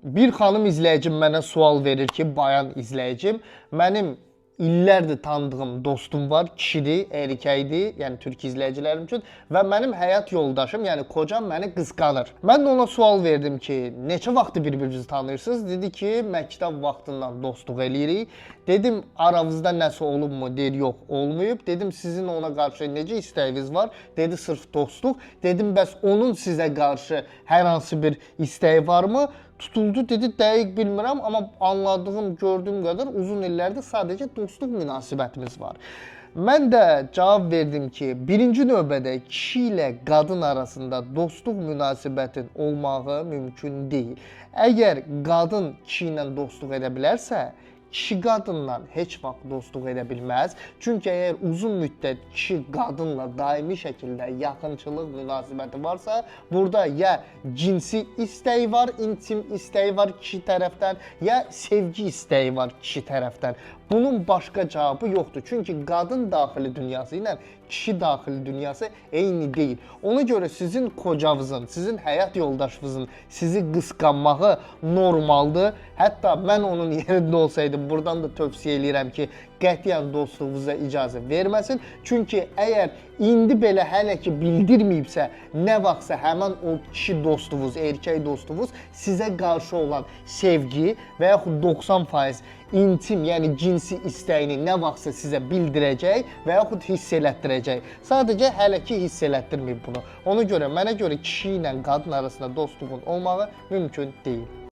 Bir xanım izləyicim mənə sual verir ki, bayan izləyicim, mənim illərdir tanıdığım dostum var, kişidir, erkəkdir, yəni türk izləyicilərim üçün və mənim həyat yoldaşım, yəni kocam məni qısqanır. Mən də ona sual verdim ki, neçə vaxtdır bir-birinizi tanıyırsınız? Dedi ki, məktəb vaxtından dostluq eləyirik. Dedim, aranızda nəsə olubmu? Deyir, yox, olmayıb. Dedim, sizin ona qarşı necə istəyiniz var? Dedi, sırf dostluq. Dedim, bəs onun sizə qarşı hər hansı bir istəyi varmı? Tutuldu, dedi, dəqiq bilmirəm, amma anladığım, gördüyüm qədər uzun illərdir sadəcə dostluq münasibətimiz var. Mən də cavab verdim ki, birinci növbədə kişi ilə qadın arasında dostluq münasibətin olmağı mümkün deyil. Əgər qadın kişi ilə dostluq edə bilərsə, kişi qadınla heç vaxt dostluq edə bilməz. Çünki əgər uzun müddət kişi qadınla daimi şəkildə yaxınçılıq münasibəti varsa, burada ya cinsi istəyi var, intim istəyi var kişi tərəfdən, ya sevgi istəyi var kişi tərəfdən. Bunun başqa cavabı yoxdur. Çünki qadın daxili dünyası ilə kişi daxili dünyası eyni deyil. Ona görə sizin kocanızın, sizin həyat yoldaşınızın sizi qısqanmağı normaldır. Hətta mən onun yerində olsaydım, buradan da tövsiyə eləyirəm ki, qətiyyən dostluğunuza icazə verməsin. Çünki əgər indi belə hələ ki bildirməyibsə, nə vaxtsa həmən o kişi dostluğunuz, erkək dostluğunuz sizə qarşı olan sevgi və yaxud 90% intim, yəni cinsi istəyini nə vaxtsa sizə bildirəcək və yaxud hiss elətdirəcək. Sadəcə hələ ki hiss elətdirməyib bunu. Ona görə, mənə görə kişi ilə qadın arasında dostluğun olmağı mümkün deyil.